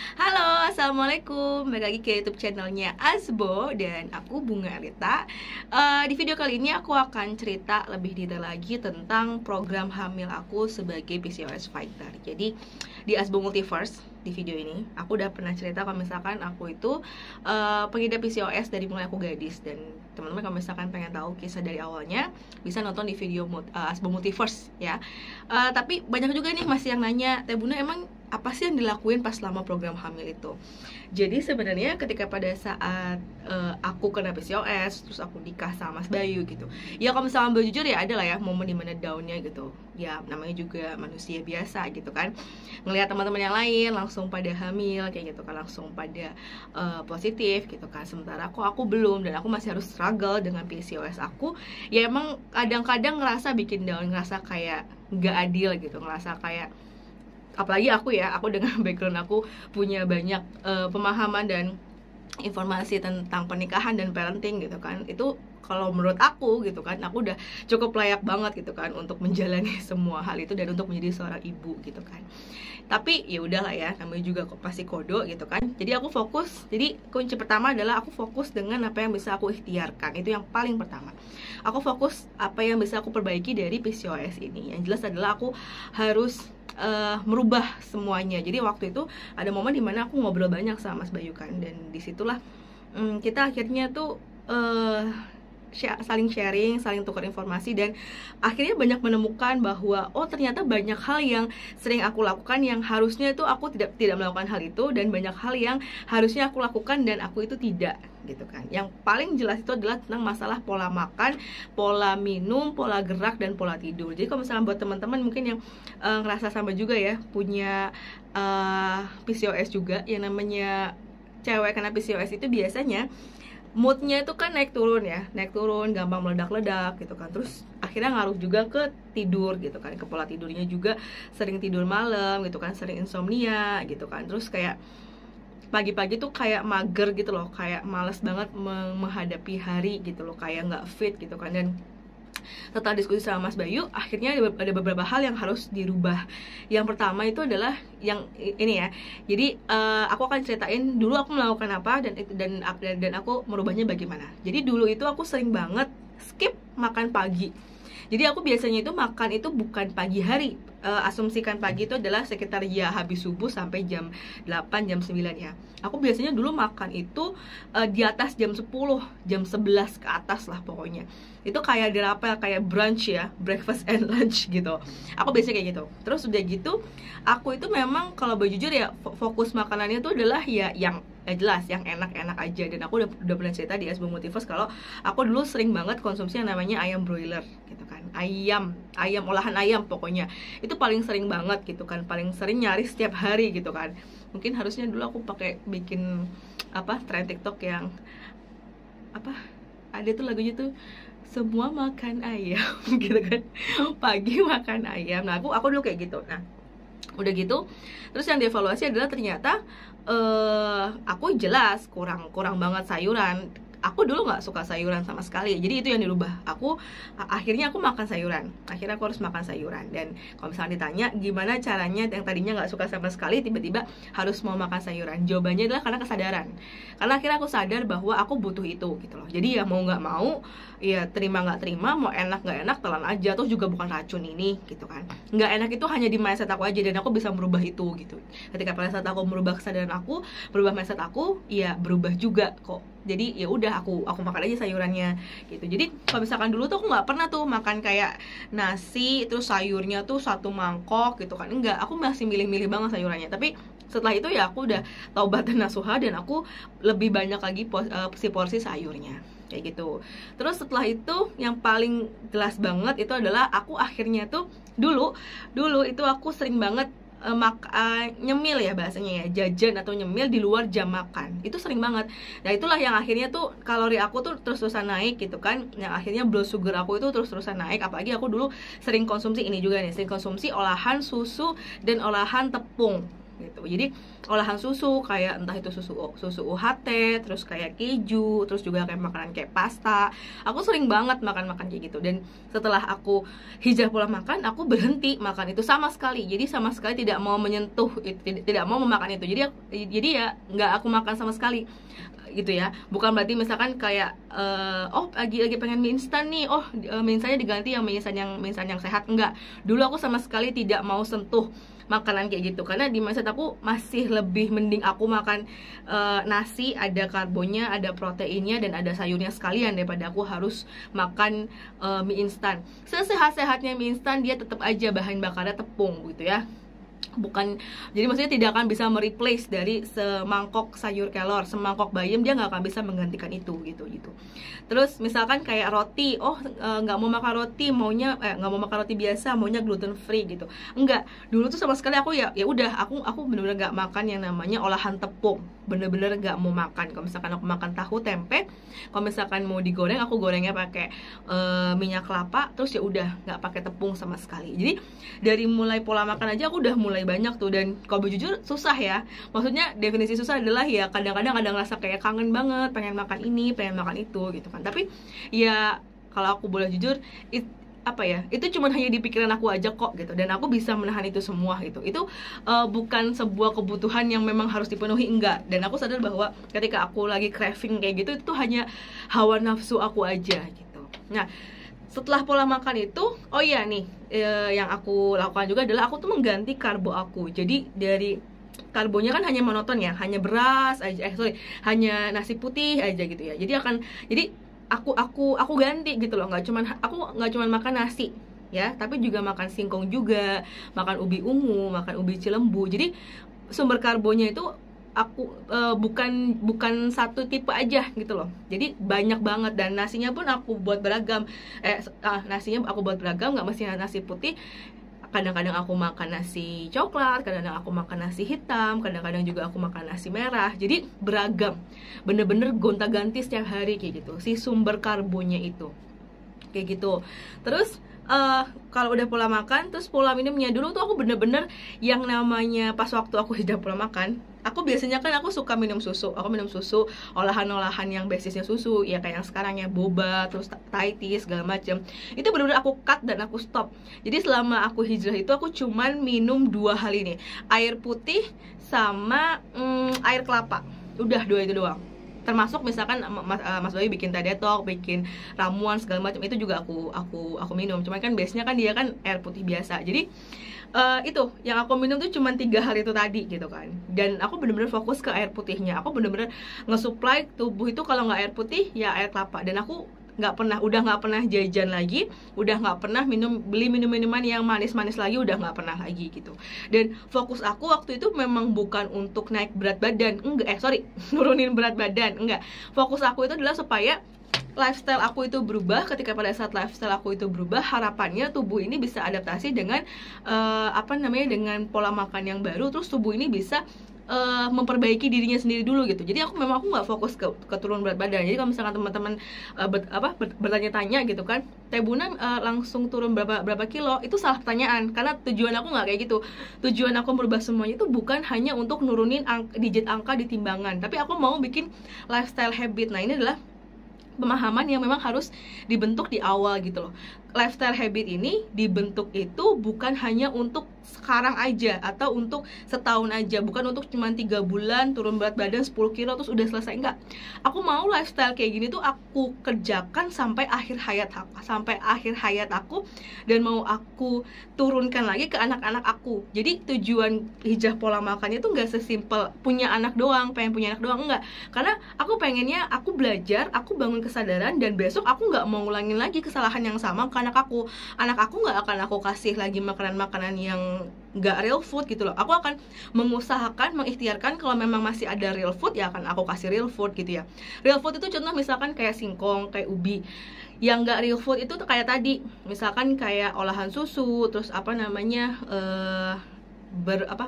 Halo, assalamualaikum. Balik lagi ke YouTube channelnya Asbo dan aku Bunga Rita. Di video kali ini aku akan cerita lebih detail lagi tentang program hamil aku sebagai PCOS fighter. Jadi di Asbo Multiverse di video ini aku udah pernah cerita kalau misalkan aku itu pengidap PCOS dari mulai aku gadis. Dan teman-teman kalau misalkan pengen tahu kisah dari awalnya bisa nonton di video Asbo Multiverse ya. Tapi banyak juga nih masih yang nanya, Teh Bunda emang apa sih yang dilakuin pas selama program hamil itu? Jadi sebenarnya ketika pada saat aku kena PCOS, terus aku nikah sama Mas Bayu gitu. Ya kalau misalnya ambil jujur ya ada lah ya momen dimana downnya gitu. Ya namanya juga manusia biasa gitu kan. Ngelihat teman-teman yang lain langsung pada hamil kayak gitu kan, langsung pada positif gitu kan. Sementara aku belum, dan aku masih harus struggle dengan PCOS aku. Ya emang kadang-kadang ngerasa bikin down, ngerasa kayak nggak adil gitu, ngerasa kayak, apalagi aku dengan background aku punya banyak pemahaman dan informasi tentang pernikahan dan parenting gitu kan. Itu kalau menurut aku gitu kan, aku udah cukup layak banget gitu kan untuk menjalani semua hal itu dan untuk menjadi seorang ibu gitu kan. Tapi ya udahlah ya, namanya juga pasti kodo gitu kan. Jadi aku fokus. Jadi kunci pertama adalah aku fokus dengan apa yang bisa aku ikhtiarkan. Itu yang paling pertama. Aku fokus apa yang bisa aku perbaiki dari PCOS ini. Yang jelas adalah aku harus merubah semuanya. Jadi waktu itu ada momen dimana aku ngobrol banyak sama Mas Bayu kan, dan disitulah kita akhirnya tuh saling sharing, saling tukar informasi, dan akhirnya banyak menemukan bahwa oh ternyata banyak hal yang sering aku lakukan yang harusnya itu aku tidak melakukan hal itu, dan banyak hal yang harusnya aku lakukan dan aku itu tidak gitu kan. Yang paling jelas itu adalah tentang masalah pola makan, pola minum, pola gerak, dan pola tidur. Jadi kalau misalnya buat teman-teman mungkin yang ngerasa sama juga ya, punya PCOS juga, yang namanya cewek kena PCOS itu biasanya moodnya itu kan naik turun, gampang meledak-ledak gitu kan. Terus akhirnya ngaruh juga ke tidur gitu kan, ke pola tidurnya juga, sering tidur malam gitu kan, sering insomnia gitu kan. Terus kayak pagi-pagi tuh kayak mager gitu loh, kayak males banget menghadapi hari gitu loh, kayak nggak fit gitu kan. Dan setelah diskusi sama Mas Bayu, akhirnya ada beberapa hal yang harus dirubah. Yang pertama itu adalah yang ini ya. Jadi aku akan ceritain dulu aku melakukan apa dan aku merubahnya bagaimana. Jadi dulu itu aku sering banget skip makan pagi. Jadi aku biasanya itu makan itu bukan pagi hari. Asumsikan pagi itu adalah sekitar ya habis subuh sampai jam 8, jam 9 ya. Aku biasanya dulu makan itu di atas jam 10, jam 11 ke atas lah pokoknya. Itu kayak kayak brunch ya, breakfast and lunch gitu. Aku biasanya kayak gitu. Terus udah gitu, aku itu memang kalau jujur ya, fokus makanannya itu adalah ya yang jelas yang enak-enak aja. Dan aku udah pernah cerita di Asbo Multiverse kalau aku dulu sering banget konsumsi yang namanya ayam broiler gitu kan. Ayam olahan ayam pokoknya. Itu paling sering banget gitu kan, paling sering nyari setiap hari gitu kan. Mungkin harusnya dulu aku pakai bikin tren TikTok yang ada tuh lagunya tuh, semua makan ayam gitu kan, pagi makan ayam. Nah aku dulu kayak gitu. Nah udah gitu, terus yang dievaluasi adalah ternyata aku jelas kurang banget sayuran. Aku dulu nggak suka sayuran sama sekali, jadi itu yang dirubah. Akhirnya aku makan sayuran. Akhirnya aku harus makan sayuran. Dan kalau misalnya ditanya gimana caranya, yang tadinya nggak suka sama sekali tiba-tiba harus mau makan sayuran, jawabannya adalah karena kesadaran. Karena akhirnya aku sadar bahwa aku butuh itu gitu loh. Jadi ya mau nggak mau, ya terima nggak terima, mau enak nggak enak telan aja. Terus juga bukan racun ini gitu kan. Nggak enak itu hanya di mindset aku aja, dan aku bisa merubah itu gitu. Ketika pada saat aku merubah kesadaran aku, berubah mindset aku, ya berubah juga kok. Jadi ya udah aku makan aja sayurannya gitu. Jadi kalau misalkan dulu tuh aku nggak pernah tuh makan kayak nasi terus sayurnya tuh satu mangkok gitu kan, enggak. Aku masih milih-milih banget sayurannya. Tapi setelah itu ya aku udah taubat dan nasuha, dan aku lebih banyak lagi porsi sayurnya kayak gitu. Terus setelah itu yang paling jelas banget itu adalah aku akhirnya tuh dulu itu aku sering banget nyemil ya bahasanya ya, jajan atau nyemil di luar jam makan. Itu sering banget. Nah itulah yang akhirnya tuh kalori aku tuh terus-terusan naik gitu kan. Yang akhirnya blood sugar aku itu terus-terusan naik. Apalagi aku dulu sering konsumsi ini juga nih, sering konsumsi olahan susu dan olahan tepung gitu. Jadi olahan susu kayak entah itu susu UHT, terus kayak keju, terus juga kayak makanan kayak pasta. Aku sering banget makan kayak gitu. Dan setelah aku hijrah pola makan, aku berhenti makan itu sama sekali. Jadi sama sekali tidak mau menyentuh itu, tidak mau memakan itu. Jadi ya nggak aku makan sama sekali gitu ya. Bukan berarti misalkan kayak lagi pengen mie instan nih, mie instannya diganti yang mie instan yang sehat. Enggak, dulu aku sama sekali tidak mau sentuh makanan kayak gitu, karena di mindset aku masih lebih mending aku makan nasi, ada karbonya, ada proteinnya, dan ada sayurnya sekalian, daripada aku harus makan mie instan. Sesehat-sehatnya mie instan, dia tetap aja bahan bakarnya tepung gitu ya. Jadi maksudnya tidak akan bisa mereplace dari semangkok sayur kelor, semangkok bayam, dia nggak akan bisa menggantikan itu gitu. Terus misalkan kayak roti, nggak mau makan roti, nggak mau makan roti biasa, maunya gluten free gitu. Enggak, dulu tuh sama sekali aku ya udah, aku bener-bener nggak makan yang namanya olahan tepung, bener-bener nggak mau makan. Kalau misalkan aku makan tahu tempe, kalau misalkan mau digoreng, aku gorengnya pakai minyak kelapa, terus ya udah nggak pakai tepung sama sekali. Jadi dari mulai pola makan aja aku udah mulai banyak tuh. Dan kalau jujur susah ya, maksudnya definisi susah adalah ya kadang-kadang ada ngerasa kayak kangen banget, pengen makan ini, pengen makan itu gitu kan. Tapi ya kalau aku boleh jujur, itu cuma hanya di pikiran aku aja kok gitu, dan aku bisa menahan itu semua gitu. Itu bukan sebuah kebutuhan yang memang harus dipenuhi, enggak. Dan aku sadar bahwa ketika aku lagi craving kayak gitu, itu hanya hawa nafsu aku aja gitu. Nah, setelah pola makan itu, yang aku lakukan juga adalah aku tuh mengganti karbo aku. Jadi dari karbonya kan hanya monoton ya, hanya beras aja, hanya nasi putih aja gitu ya. Jadi aku ganti gitu loh, nggak cuman makan nasi ya, tapi juga makan singkong juga, makan ubi ungu, makan ubi cilembu. Jadi sumber karbonya itu aku bukan satu tipe aja gitu loh. Jadi banyak banget, dan nasinya pun aku buat beragam. Nasinya aku buat beragam, nggak mesti nasi putih. Kadang-kadang aku makan nasi coklat, kadang-kadang aku makan nasi hitam, kadang-kadang juga aku makan nasi merah. Jadi beragam, bener-bener gonta-ganti setiap hari kayak gitu si sumber karbonya itu kayak gitu. Terus kalau udah pola makan, terus pola minumnya, dulu tuh aku bener-bener yang namanya pas waktu aku hijrah pola makan, aku biasanya kan aku suka minum susu. Aku minum susu, olahan-olahan yang basisnya susu, ya kayak yang sekarang ya, boba, terus Thai tea, segala macem. Itu bener-bener aku cut dan aku stop. Jadi selama aku hijrah itu aku cuman minum 2 hal ini, air putih sama air kelapa. Udah 2 itu doang. Termasuk misalkan Mas Bayu bikin teh detox, bikin ramuan segala macam, itu juga aku minum. Cuman kan biasanya kan dia kan air putih biasa. Jadi itu yang aku minum tuh cuma 3 hari itu tadi gitu kan. Dan aku bener-bener fokus ke air putihnya. Aku bener-bener nge-supply tubuh itu, kalau nggak air putih ya air kelapa. Dan aku udah nggak pernah jajan lagi, udah nggak pernah beli minuman yang manis-manis lagi, udah nggak pernah lagi gitu. Dan fokus aku waktu itu memang bukan untuk naik berat badan, nurunin berat badan, enggak. Fokus aku itu adalah supaya lifestyle aku itu berubah. Ketika pada saat lifestyle aku itu berubah, harapannya tubuh ini bisa adaptasi dengan dengan pola makan yang baru, terus tubuh ini bisa memperbaiki dirinya sendiri dulu gitu. Jadi aku nggak fokus ke turun berat badan. Jadi kalau misalkan teman-teman bertanya-tanya gitu kan, Teh Buna langsung turun berapa kilo, itu salah pertanyaan. Karena tujuan aku nggak kayak gitu. Tujuan aku merubah semuanya itu bukan hanya untuk nurunin digit angka di timbangan, tapi aku mau bikin lifestyle habit. Nah, ini adalah pemahaman yang memang harus dibentuk di awal gitu loh. Lifestyle habit ini dibentuk itu bukan hanya untuk sekarang aja atau untuk setahun aja, bukan untuk cuma 3 bulan turun berat badan 10 kilo terus udah selesai, enggak. Aku mau lifestyle kayak gini tuh aku kerjakan sampai akhir hayat aku, dan mau aku turunkan lagi ke anak-anak aku. Jadi tujuan hijrah pola makannya tuh nggak sesimpel pengen punya anak doang, enggak. Karena aku pengennya aku belajar, aku bangun kesadaran, dan besok aku nggak mau ngulangin lagi kesalahan yang sama ke anak aku nggak akan aku kasih lagi makanan-makanan yang nggak real food gitu loh. Aku akan mengikhtiarkan kalau memang masih ada real food, ya akan aku kasih real food gitu ya. Real food itu contoh misalkan kayak singkong, kayak ubi. Yang nggak real food itu tuh kayak tadi, misalkan kayak olahan susu, terus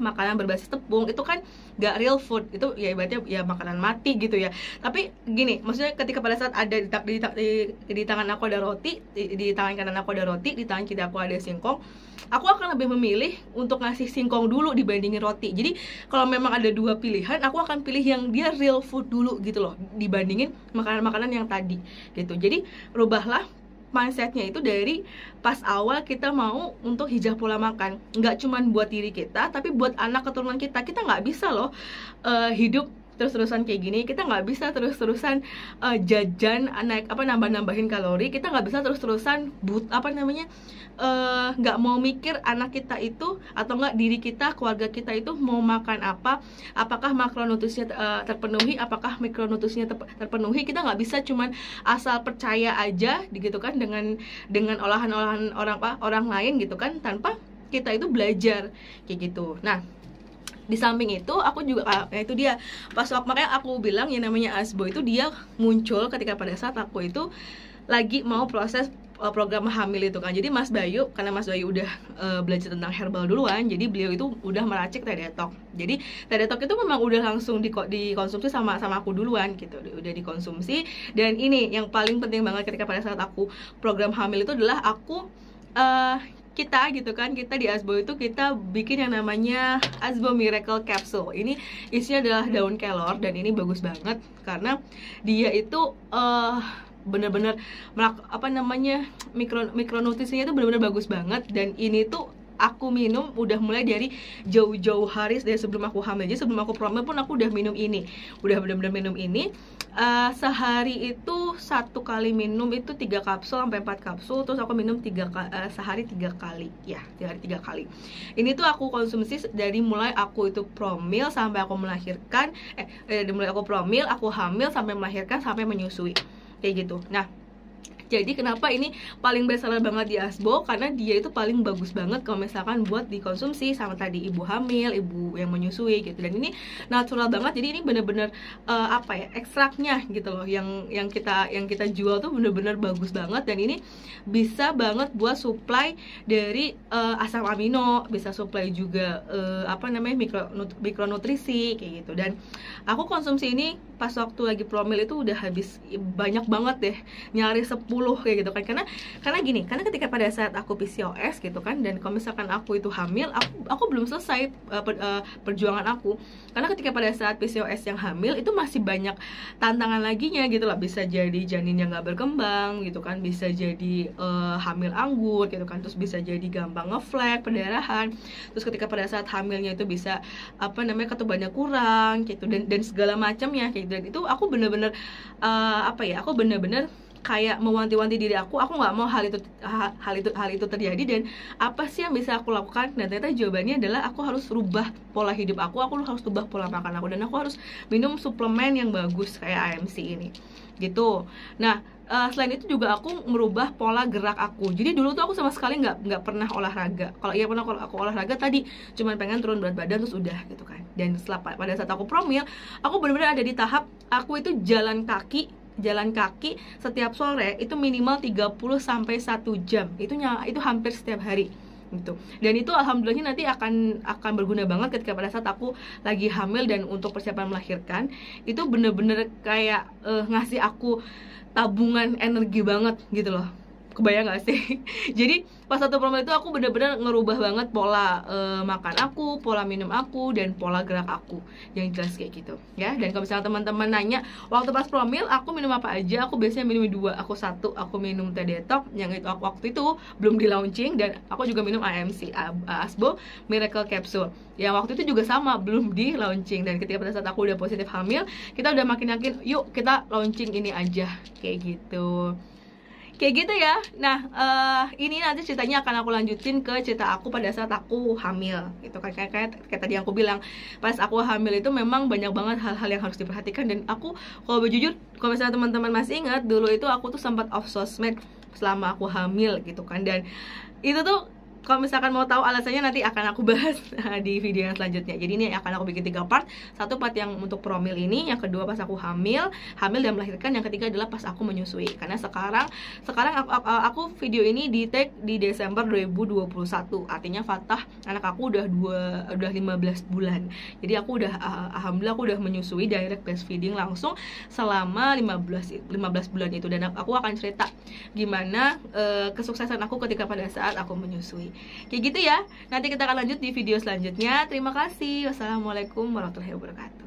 makanan berbasis tepung itu kan gak real food, itu ya ibaratnya ya makanan mati gitu ya. Tapi gini, maksudnya ketika pada saat ada di tangan aku ada roti, di tangan kanan aku ada roti, di tangan kiri aku ada singkong, aku akan lebih memilih untuk ngasih singkong dulu dibandingin roti. Jadi kalau memang ada dua pilihan, aku akan pilih yang dia real food dulu gitu loh, dibandingin makanan-makanan yang tadi gitu. Jadi rubahlah mindsetnya itu dari pas awal kita mau untuk hijrah pola makan, nggak cuman buat diri kita tapi buat anak keturunan kita. Kita nggak bisa loh hidup terus-terusan kayak gini, kita nggak bisa terus-terusan jajan nambah-nambahin kalori, kita nggak bisa terus-terusan nggak mau mikir anak kita itu atau nggak diri kita, keluarga kita itu mau makan apa, apakah makronutrisinya terpenuhi, apakah mikronutrisinya terpenuhi. Kita nggak bisa cuman asal percaya aja gitu kan dengan olahan-olahan orang lain gitu kan, tanpa kita itu belajar kayak gitu. Nah, di samping itu aku juga itu dia makanya aku bilang yang namanya ASBO itu dia muncul ketika pada saat aku itu lagi mau proses program hamil itu kan. Jadi karena Mas Bayu udah belajar tentang herbal duluan, jadi beliau itu udah meracik teh detok. Jadi teh detok itu memang udah langsung dikonsumsi sama aku duluan gitu, udah dikonsumsi. Dan ini yang paling penting banget ketika pada saat aku program hamil itu adalah kita di ASBO itu kita bikin yang namanya ASBO Miracle Capsule. Ini isinya adalah daun kelor dan ini bagus banget karena dia itu bener-bener mikronutrisinya itu bener-bener bagus banget. Dan ini tuh aku minum udah mulai dari jauh-jauh hari dari sebelum aku hamil. Jadi sebelum aku promil pun aku udah minum ini, udah bener-bener minum ini. Sehari itu satu kali minum itu 3 kapsul sampai 4 kapsul. Terus aku minum sehari 3 kali ya, sehari 3 kali. Ini tuh aku konsumsi dari mulai aku itu promil sampai aku melahirkan, dari mulai aku promil, aku hamil sampai melahirkan sampai menyusui kayak gitu. Nah, jadi kenapa ini paling bestseller banget di ASBO, karena dia itu paling bagus banget kalau misalkan buat dikonsumsi sama tadi ibu hamil, ibu yang menyusui gitu. Dan ini natural banget, jadi ini bener-bener ekstraknya gitu loh yang kita jual tuh bener-bener bagus banget. Dan ini bisa banget buat supply dari asam amino, bisa supply juga mikronutrisi kayak gitu. Dan aku konsumsi ini pas waktu lagi promil itu udah habis banyak banget deh, nyaris 10 kayak gitu kan. Karena ketika pada saat aku PCOS gitu kan, dan kalau misalkan aku itu hamil, aku belum selesai perjuangan aku. Karena ketika pada saat PCOS yang hamil itu masih banyak tantangan laginya gitu lah. Bisa jadi janinnya nggak berkembang gitu kan, bisa jadi hamil anggur gitu kan, terus bisa jadi gampang ngeflek, pendarahan. Terus ketika pada saat hamilnya itu bisa ketubannya kurang gitu, dan segala macamnya kayak gitu. Dan itu aku bener-bener aku bener-bener kayak mewanti-wanti diri aku nggak mau hal itu terjadi. Dan apa sih yang bisa aku lakukan? Dan ternyata jawabannya adalah aku harus rubah pola hidup aku harus rubah pola makan aku, dan aku harus minum suplemen yang bagus kayak AMC ini gitu. Nah, selain itu juga aku merubah pola gerak aku. Jadi dulu tuh aku sama sekali nggak pernah olahraga. Kalau aku olahraga tadi cuman pengen turun berat badan terus udah gitu kan. Dan setelah pada saat aku promil, aku benar-benar ada di tahap aku itu jalan kaki setiap sore itu minimal 30 sampai 1 jam. Itu hampir setiap hari gitu. Dan itu alhamdulillahnya nanti akan berguna banget ketika pada saat aku lagi hamil dan untuk persiapan melahirkan. Itu bener-bener kayak ngasih aku tabungan energi banget gitu loh. Kebayang gak sih? Jadi pas satu promil itu aku bener-bener ngerubah banget pola makan aku, pola minum aku, dan pola gerak aku yang jelas kayak gitu ya. Dan kalau misalnya teman-teman nanya waktu pas promil aku minum apa aja, aku biasanya minum 2. Aku minum teh detok yang itu waktu itu belum di launching, dan aku juga minum AMC ASBO Miracle Capsule yang waktu itu juga sama belum di launching. Dan ketika pada saat aku udah positif hamil, kita udah makin yakin yuk kita launching ini aja kayak gitu ya. Nah, ini nanti ceritanya akan aku lanjutin ke cerita aku pada saat aku hamil gitu kan. Kayak tadi aku bilang, pas aku hamil itu memang banyak banget hal-hal yang harus diperhatikan. Dan aku kalau jujur, kalau misalnya teman-teman masih ingat, dulu itu aku tuh sempat off sosmed selama aku hamil gitu kan. Dan itu tuh kalau misalkan mau tahu alasannya nanti akan aku bahas di video yang selanjutnya. Jadi ini akan aku bikin 3 part. Satu part yang untuk promil ini, yang kedua pas aku hamil dan melahirkan, yang ketiga adalah pas aku menyusui. Karena sekarang aku video ini di tag di Desember 2021. Artinya Fatah anak aku udah 15 bulan. Jadi aku udah alhamdulillah aku udah menyusui direct breastfeeding langsung selama 15 bulan itu, dan aku akan cerita gimana kesuksesan aku ketika pada saat aku menyusui. Kayak gitu ya. Nanti kita akan lanjut di video selanjutnya. Terima kasih. Wassalamualaikum warahmatullahi wabarakatuh.